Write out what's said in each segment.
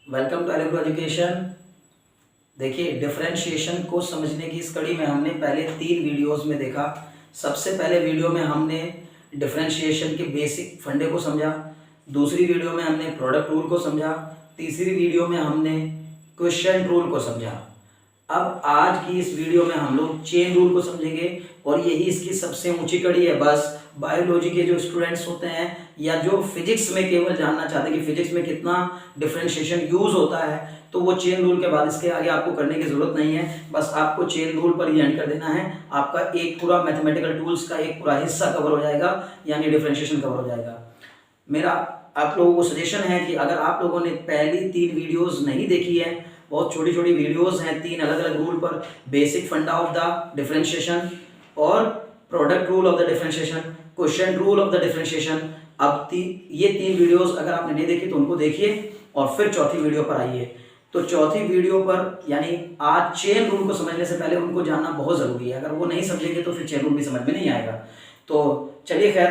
Welcome to Elibro education. देखिए, differentiation को समझने की इस कड़ी में हमने पहले 3 वीडियोस में देखा। सबसे पहले वीडियो में हमने डिफरेंशिएशन के बेसिक फंडे को समझा, दूसरी वीडियो में हमने प्रोडक्ट रूल को समझा, तीसरी वीडियो में हमने क्वोशिएंट रूल को समझा। अब आज की इस वीडियो में हम लोग चेन रूल को समझेंगे और यही इसकी सबसे ऊंची कड़ी है। बस बायोलॉजी के जो स्टूडेंट्स होते हैं या जो फिजिक्स में केवल जानना चाहते हैं कि फिजिक्स में कितना डिफरेंशिएशन यूज होता है, तो वो चेन रूल के बाद इसके आगे आपको करने की जरूरत नहीं है। बस आपको चेन रूल पर ही एंड कर देना है। आपका एक पूरा मैथमेटिकल टूल्स का एक पूरा हिस्सा कवर हो जाएगा, यानी डिफरेंशिएशन कवर हो जाएगा। मेरा आप लोगों को सजेशन है कि अगर आप लोगों ने पहली 3 वीडियोस नहीं देखी है, बहुत छोटी छोटी वीडियोस हैं 3 अलग अलग रूल पर, बेसिक फंडा ऑफ द डिफरेंशिएशन और product rule of the differentiation, quotient rule of the differentiation. अब ये 3 वीडियोस अगर आपने नहीं देखी तो उनको देखिए और फिर चौथी वीडियो पर आइए। तो चौथी वीडियो पर यानी आज चेन रूल को समझने से पहले उनको जानना बहुत जरूरी है। अगर वो नहीं समझेंगे तो फिर चेन रूल भी समझ में नहीं आएगा। तो चलिए खैर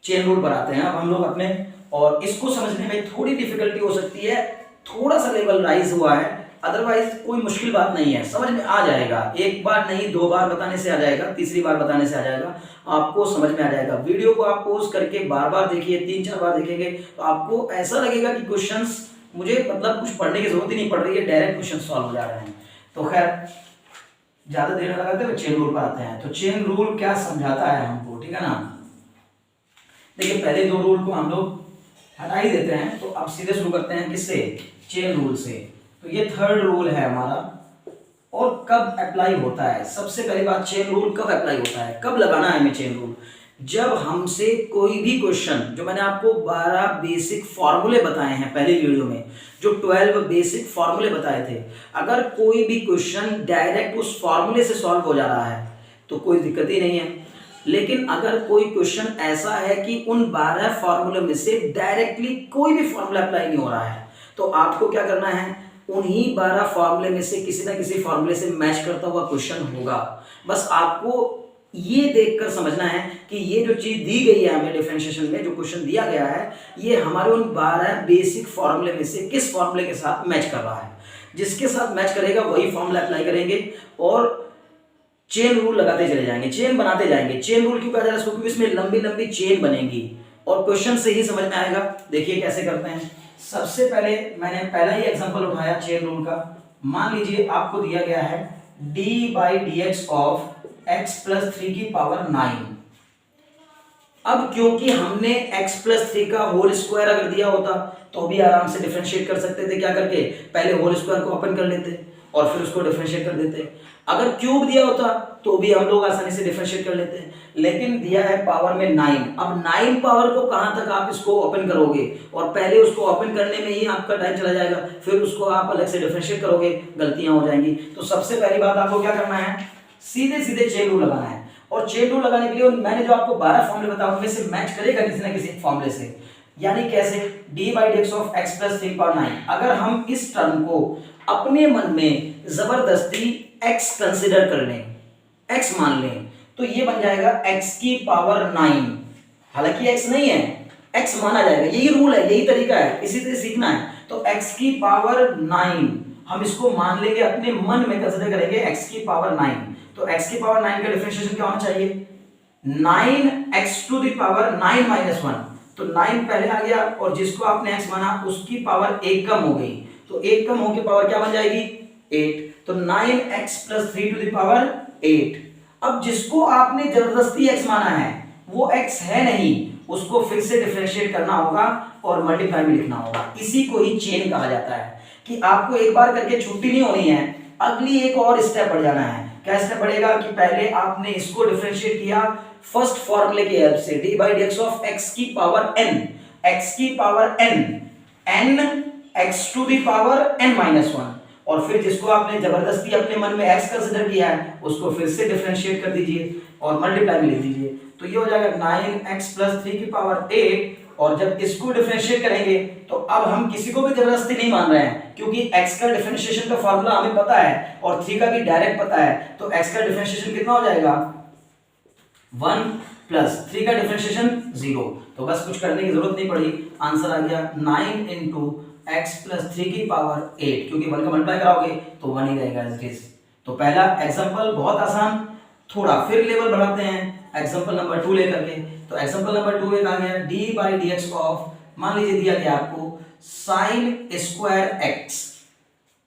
चेन रूल पर आते हैं अब हम लोग अपने, और इसको समझने में थोड़ी डिफिकल्टी हो सकती है, थोड़ा सा लेवल राइज हुआ है, अदरवाइज कोई मुश्किल बात नहीं है, समझ में आ जाएगा। एक बार नहीं 2 बार बताने से आ जाएगा, तीसरी बार बताने से आ जाएगा, आपको समझ में आ जाएगा। वीडियो को आप पॉज करके बार बार देखिए, 3-4 बार देखेंगे तो आपको ऐसा लगेगा कि क्वेश्चंस मुझे मतलब कुछ पढ़ने की जरूरत ही नहीं पड़ रही है, डायरेक्ट क्वेश्चन सॉल्व हो जा रहे हैं। तो खैर ज्यादा देर लगाते हुए चेन रूल पर आते हैं। तो चेन रूल क्या समझाता है हमको, ठीक है ना। देखिए पहले 2 रूल को हम लोग हटा ही देते हैं, तो अब सीधे शुरू करते हैं किससे, चेन रूल से। तो ये 3rd रूल है हमारा, और कब अप्लाई होता है। सबसे पहली बात, चेन रूल कब अप्लाई होता है, कब लगाना है हमें चेन रूल। जब हमसे कोई भी क्वेश्चन, जो मैंने आपको 12 बेसिक फॉर्मूले बताए हैं पहली वीडियो में, जो 12 बेसिक फॉर्मूले बताए थे, अगर कोई भी क्वेश्चन डायरेक्ट उस फॉर्मूले से सॉल्व हो जा रहा है तो कोई दिक्कत ही नहीं है। लेकिन अगर कोई क्वेश्चन ऐसा है कि उन 12 फॉर्मूले में से डायरेक्टली कोई भी फॉर्मूला अप्लाई नहीं हो रहा है, तो आपको क्या करना है, उन्हीं 12 फॉर्मूले में से किसी ना किसी फॉर्मूले से मैच करता हुआ क्वेश्चन होगा। बस आपको ये देखकर समझना है कि ये जो चीज दी गई है हमें डिफरेंशिएशन में, जो क्वेश्चन दिया गया है, ये हमारे उन 12 बेसिक फॉर्मूले में से किस फॉर्मूले के साथ मैच कर रहा है। जिसके साथ मैच करेगा वही फॉर्मूला अप्लाई करेंगे और चेन रूल लगाते चले जाएंगे, चेन बनाते जाएंगे। चेन रूल क्यों कहा जा रहा है इसको, क्योंकि इसमें लंबी लंबी चेन बनेगी और क्वेश्चन से ही समझ में आएगा। देखिए कैसे करते हैं। सबसे पहले मैंने पहला ही एग्जांपल उठाया चेन रूल का। मान लीजिए आपको दिया गया है d/dx ऑफ x + 3 की पावर 9। अब क्योंकि हमने x + 3 का होल स्क्वायर अगर दिया होता तो भी आराम से डिफरेंशिएट कर सकते थे। क्या करके, पहले होल स्क्वायर को ओपन कर लेते और फिर उसको डिफरेंशिएट कर देते। अगर क्यूब दिया होता तो भी हम लोग आसानी से डिफरेंशिएट कर लेते हैं, लेकिन दिया है पावर में 9। अब 9 पावर को कहां तक आप इसको ओपन करोगे, और पहले उसको ओपन करने में ही आपका टाइम चला जाएगा, फिर उसको आप अलग से डिफरेंशिएट करोगे, गलतियां हो जाएंगी। तो सबसे पहली बात आपको क्या करना है, सीधे सीधे चेन रूल लगाना है। और चेन रूल लगाने के लिए मैंने जो आपको 12 फॉर्मूले बताया उनमें से मैच करेगा किसी ना किसी फॉर्मूले से। यानी कैसे, d/dx ऑफ x + 3 पावर 9। अगर हम इस टर्म को अपने मन में जबरदस्ती x कंसीडर कर लें, x मान लें, तो ये बन जाएगा x की पावर 9। हालांकि x नहीं है, x माना जाएगा। यही रूल है, यही तरीका है, इसी तरह सीखना है। तो x की पावर 9 हम इसको मान लेंगे, अपने मन में कंसीडर करेंगे x की पावर 9। तो x की पावर 9 का डिफरेंशिएशन क्या होना चाहिए, 9x⁻⁹ -1। तो 9 पहले आ गया और जिसको आपने x माना उसकी पावर 1 कम हो गई, तो 1 कम होकर पावर क्या बन जाएगी, 8। तो 9x + 3⁸। अब जिसको आपने जबरदस्ती x माना है वो x है नहीं, उसको फिर से डिफरेंशिएट करना होगा और मल्टीप्लाई में लिखना होगा। इसी को ही चेन कहा जाता है कि आपको एक बार करके छुट्टी नहीं होनी है, अगली एक और स्टेप बढ़ जाना है। क्या स्टेप बढ़ेगा कि पहले आपने इसको डिफरेंशिएट किया फर्स्ट फॉर्मूले की हेल्प से, d/dx ऑफ x की पावर n, x की पावर n, n x⁻n-1, और फिर जिसको आपने जबरदस्ती अपने मन में x कंसीडर किया है उसको फिर से डिफरेंशिएट कर दीजिए और मल्टीप्लाई में लिख दीजिए। तो ये हो जाएगा 9x + 3 की पावर 8। और जब इसको डिफरेंशिएट करेंगे तो अब हम किसी को भी जबरदस्ती नहीं मान रहे हैं, क्योंकि x का डिफरेंशिएशन का फार्मूला हमें पता है और 3 का भी डायरेक्ट पता है। तो x का डिफरेंशिएशन कितना हो जाएगा, 1 + 3 का डिफरेंशिएशन 0। तो बस कुछ करने की जरूरत नहीं पड़ी, आंसर आ गया 9 × x प्लस 3 की पावर 8, क्योंकि 1 का मल्टीप्लाई कराओगे तो 1 ही रहेगा एज इट इज। तो पहला एग्जांपल बहुत आसान, थोड़ा फिर लेवल बढ़ाते हैं एग्जांपल नंबर 2 लेकर के। तो एग्जांपल नंबर 2 में कहा गया d/dx ऑफ, मान लीजिए दिया गया आपको sin स्क्वायर x।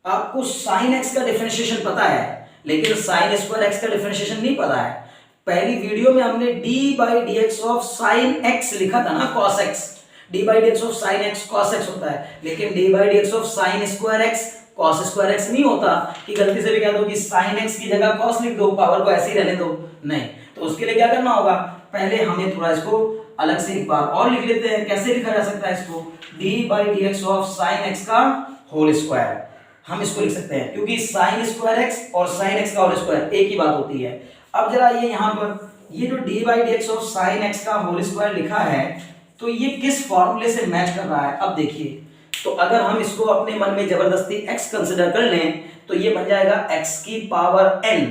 आपको sin x का डिफरेंशिएशन पता है, लेकिन sin स्क्वायर x का डिफरेंशिएशन नहीं पता है। पहली वीडियो में हमने d/dx ऑफ sin x लिखा था ना, cos x। d/dx of sin x cos x होता है, लेकिन d/dx of sin square x cos square x नहीं होता कि गलती से भी कह दो कि sin x की जगह cos लिख दो, पावर को ऐसे ही रहने दो, नहीं। तो उसके लिए क्या करना होगा, पहले हमें थोड़ा इसको अलग से एक बार और लिख लेते हैं। कैसे लिखा जा सकता है इसको, d/dx ऑफ sin x का होल स्क्वायर, हम इसको लिख सकते हैं, क्योंकि sin स्क्वायर x और sin x का होल स्क्वायर एक ही बात होती है। अब जरा ये यहाँ पर ये जो d/dx ऑफ sin x का होल स्क्वायर लिखा है, तो ये किस फॉर्मूले से मैच कर रहा है। अब देखिए, तो अगर हम इसको अपने मन में जबरदस्ती x कंसीडर कर लें तो ये बन जाएगा x की पावर n।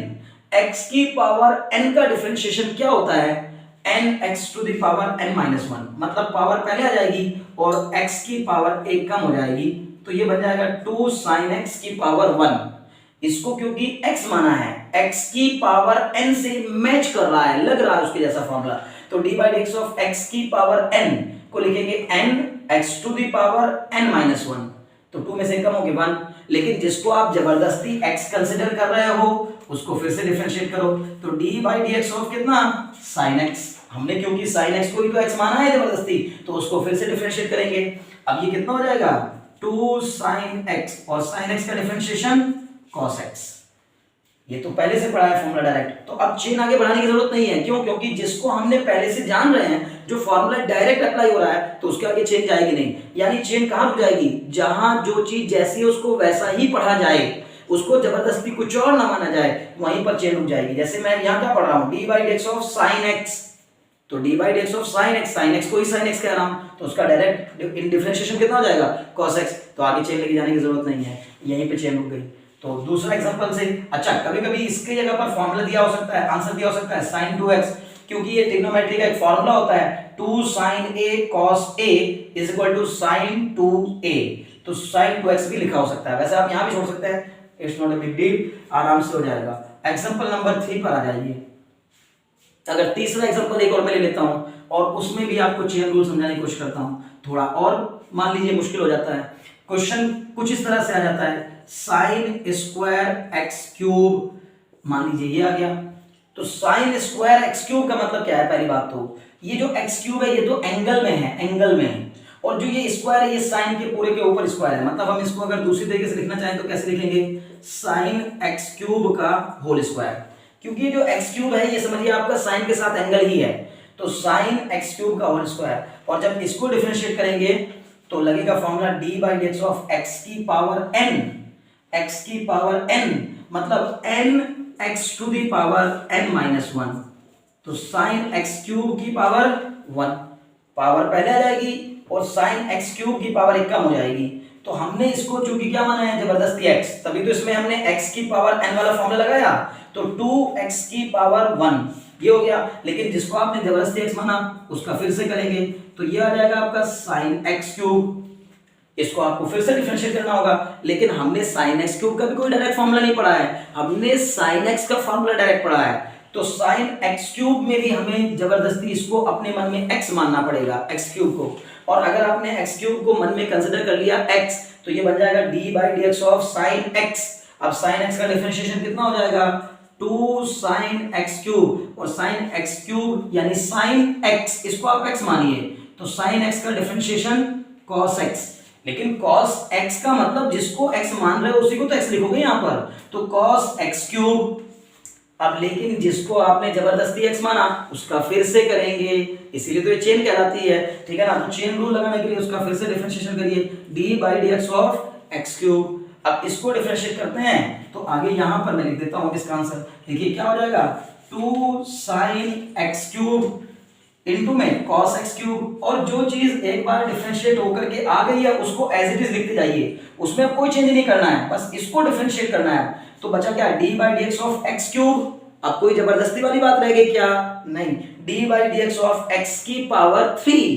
x की पावर n का डिफरेंशिएशन क्या होता है, nx to the power n minus 1, मतलब पावर पहले आ जाएगी और x की पावर एक कम हो जाएगी, तो ये बन जाएगा 2 sin x की पावर 1। इसको क्योंकि x माना है, x की पावर n से मैच कर रहा है, लग रहा है उसके जैसा फॉर्मूला, तो d/dx ऑफ x की पावर n को लिखेंगे n x to the power n minus 1, तो 2 में से कम होगी 1। लेकिन जिसको आप जबरदस्ती x कंसीडर कर रहे हो उसको फिर से डिफरेंशिएट करो, तो d/dx ऑफ कितना sin x, हमने क्योंकि sin x को ही तो x माना है जबरदस्ती, तो उसको फिर से डिफरेंशिएट करेंगे। अब ये कितना हो जाएगा 2 sin x, और sin x का डिफरेंशिएशन cos x, ये तो पहले से पढ़ा है फॉर्मूला डायरेक्ट। तो अब चेन आगे बढ़ाने की जरूरत नहीं है, क्यों, क्योंकि जिसको हमने पहले से जान रहे हैं, जो फॉर्मूला डायरेक्ट अप्लाई हो रहा है, तो उसके आगे चेन जाएगी नहीं। यानी चेन कहां रुक जाएगी, जहां जो चीज जैसी है उसको वैसा ही पढ़ा जाए, उसको जबरदस्ती कुछ और ना माना जाए, वहीं पर चेन रुक जाएगी। जैसे मैं यहाँ क्या पढ़ रहा हूँ, d/dx ऑफ sin x, तो d/dx ऑफ sin x को ही sin x कह रहा हूँ, तो उसका डायरेक्ट डिफरेंशिएशन कितना हो जाएगा cos x, तो आगे चेन लेके जाने की जरूरत नहीं है, यहीं पे चेन रुक गई। तो दूसरा एग्जांपल से, अच्छा कभी कभी इसके जगह पर फॉर्मूला दिया हो सकता है, आंसर दिया हो सकता है sin 2x, क्योंकि ये ट्रिग्नोमेट्री का एक फॉर्मूला होता है 2 sin a cos a is equal to sin 2a, तो sin 2x भी लिखा हो सकता है। वैसे आप यहां भी छोड़ सकते हैं, it's not a big deal, आराम से हो जाएगा। एग्जांपल नंबर 3 पर आ जाइए। अगर तीसरा एग्जांपल एक और मैं ले लेता हूं और उसमें भी आपको चेन रूल समझाने की कोशिश करता हूं, थोड़ा और मान लीजिए मुश्किल हो जाता है। क्वेश्चन कुछ इस तरह से आ जाता है, sin स्क्वायर x क्यूब, मान लीजिए ये आ गया, तो sin स्क्वायर x क्यूब का मतलब क्या है। पहली बात तो ये जो x क्यूब है ये तो एंगल में है, एंगल में है, और जो ये स्क्वायर है ये sin के पूरे के ऊपर स्क्वायर है, मतलब हम इसको अगर दूसरी तरीके से लिखना चाहें तो कैसे लिखेंगे, sin x क्यूब का होल स्क्वायर, क्योंकि जो x क्यूब है ये समझिए आपका sin के साथ एंगल ही है, तो sin x क्यूब का होल स्क्वायर। और जब इसको डिफरेंशिएट करेंगे तो लगेगा फॉर्मूला d/dx ऑफ x की पावर n, x की पावर n मतलब n x to the power n minus 1, तो sin x क्यूब की पावर 1, पावर पहले आ जाएगी और sin x क्यूब की पावर एक कम हो जाएगी। तो हमने इसको चूंकि क्या माना है जबरदस्ती x, तभी तो इसमें हमने x की पावर n वाला फॉर्मूला लगाया, तो 2x की पावर 1 ये हो गया। लेकिन जिसको आपने जबरदस्ती x माना उसका फिर से करेंगे, तो ये आ जाएगा आपका sin x क्यूब, इसको आपको फिर से डिफरेंशिएट करना होगा। लेकिन हमने sin x क्यूब का भी कोई डायरेक्ट फॉर्मूला नहीं पढ़ा है, हमने sin x का फॉर्मूला डायरेक्ट पढ़ा है, तो sin x क्यूब में भी हमें जबरदस्ती इसको अपने मन में x मानना पड़ेगा, x क्यूब को। और अगर आपने x क्यूब को मन में कंसीडर कर लिया x, तो ये बन जाएगा d/dx ऑफ sin x। अब sin x का डिफरेंशिएशन कितना हो जाएगा 2 sin x क्यूब, और sin x क्यूब यानी sin x, इसको आप x मानिए, तो sin x का डिफरेंशिएशन cos x। लेकिन cos x का मतलब जिसको x मान रहे हो उसी को तो x लिखोगे यहाँ पर, तो cos x क्यूब। अब लेकिन जिसको आपने जबरदस्ती x माना उसका फिर से करेंगे, इसीलिए तो ये चेन कहलाती है, ठीक है ना। तो चेन रूल लगाने के लिए उसका फिर से डिफरेंशिएशन करिए, d/dx ऑफ x क्यूब। अब इसको डिफरेंशिएट करते हैं तो आगे यहां पर मैं लिख देता हूं इसका आंसर, देखिए क्या हो जाएगा 2 sin x क्यूब इनटू में cos x क्यूब। और जो चीज एक बार डिफरेंशिएट होकर के आ गई है उसको एज इट इज लिखते जाइए, उसमें अब कोई चेंज नहीं करना है, बस इसको डिफरेंशिएट करना है। तो बचा क्या d/dx ऑफ x क्यूब। अब कोई जबरदस्ती वाली बात रह गई क्या, नहीं, d/dx ऑफ x की पावर 3,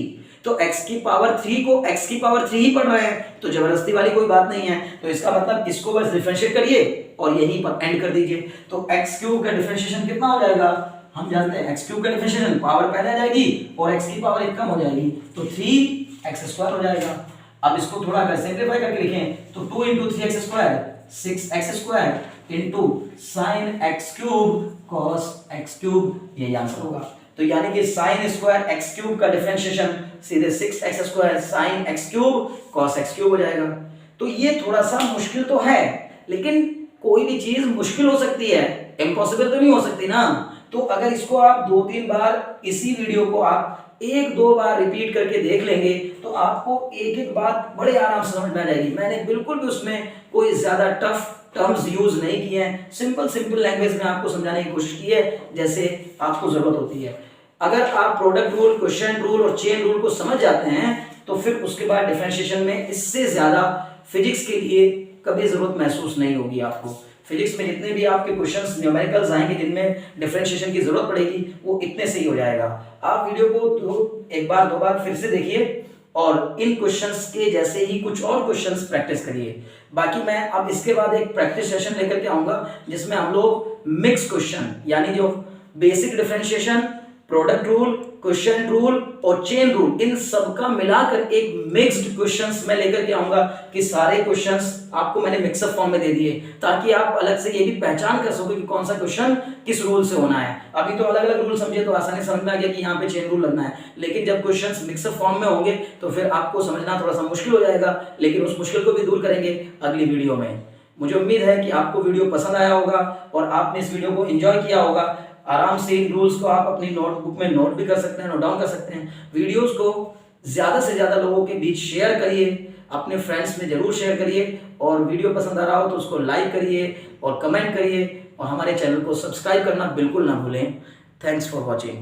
तो x की पावर 3 को x की पावर 3 ही पढ़ रहे हैं, तो जबरदस्ती वाली कोई बात नहीं है। तो इसका मतलब इसको बस डिफरेंशिएट करिए और यहीं पर एंड कर दीजिए। तो x क्यूब का डिफरेंशिएशन कितना हो जाएगा, हम जानते हैं x क्यूब का डिफरेंशिएशन पावर पहले आ जाएगी और x की पावर 1 कम हो जाएगी, तो 3x² हो जाएगा। अब इसको थोड़ा अगर सिंपलीफाई करके लिखें तो 2 × 3x² 6x² into sine x cube cos x cube, यही आंसर होगा। तो यानी कि साइन स्क्वायर x क्यूब का डिफरेंशिएशन सीधे 6x² sine x cube cos x cube हो जाएगा। तो ये थोड़ा सा मुश्किल तो है, लेकिन कोई भी चीज मुश्किल हो सकती है, इम्पॉसिबल तो नहीं हो सकती ना। तो अगर इसको आप 2-3 बार, इसी वीडियो को आप 1-2 बार रिपीट करके देख लेंगे तो आपको एक एक बात बड़े आराम से समझ में आ जाएगी। मैंने बिल्कुल भी उसमें कोई ज्यादा टफ टर्म्स यूज नहीं किए हैं, सिंपल लैंग्वेज में आपको समझाने की कोशिश की है जैसे आपको जरूरत होती है। अगर आप प्रोडक्ट रूल, क्वोशिएंट रूल और चेन रूल को समझ जाते हैं तो फिर उसके बाद डिफरेंशिएशन में इससे ज्यादा फिजिक्स के लिए कभी जरूरत महसूस नहीं होगी आपको। फिजिक्स में जितने भी आपके क्वेश्चंस न्यूमेरिकल्स आएंगे जिनमें डिफरेंशिएशन की जरूरत पड़ेगी वो इतने से ही हो जाएगा। आप वीडियो को एक बार 2 बार फिर से देखिए और इन क्वेश्चंस के जैसे ही कुछ और क्वेश्चंस प्रैक्टिस करिए। बाकी मैं अब इसके बाद एक प्रैक्टिस सेशन लेकर के आऊंगा जिसमें हम लोग मिक्स क्वेश्चन, यानी जो basic differentiation, product rule, quotient rule और चेन रूल, इन सब का मिलाकर एक मिक्स्ड क्वेश्चंस मैं लेकर के आऊंगा कि सारे क्वेश्चंस आपको मैंने मिक्सअप फॉर्म में दे दिए ताकि आप अलग से ये भी पहचान कर सको कि कौन सा क्वेश्चन किस रूल से होना है। अभी तो अलग अलग रूल समझे तो आसानी समझ में आ गया कि यहाँ पे चेन रूल लगना है, लेकिन जब क्वेश्चंस मिक्सअप फॉर्म में होंगे तो फिर आपको समझना थोड़ा सा मुश्किल हो जाएगा, लेकिन उस मुश्किल को भी दूर करेंगे अगली वीडियो में। मुझे उम्मीद है कि आपको वीडियो पसंद आया होगा और आपने इस वीडियो को एंजॉय किया होगा। आराम से इन रूल्स को आप अपनी नोटबुक में नोट भी कर सकते हैं, नोट डाउन कर सकते हैं। वीडियोस को ज्यादा से ज्यादा लोगों के बीच शेयर करिए, अपने फ्रेंड्स में जरूर शेयर करिए और वीडियो पसंद आ रहा हो तो उसको लाइक करिए और कमेंट करिए और हमारे चैनल को सब्सक्राइब करना बिल्कुल ना भूलें। Thanks for watching.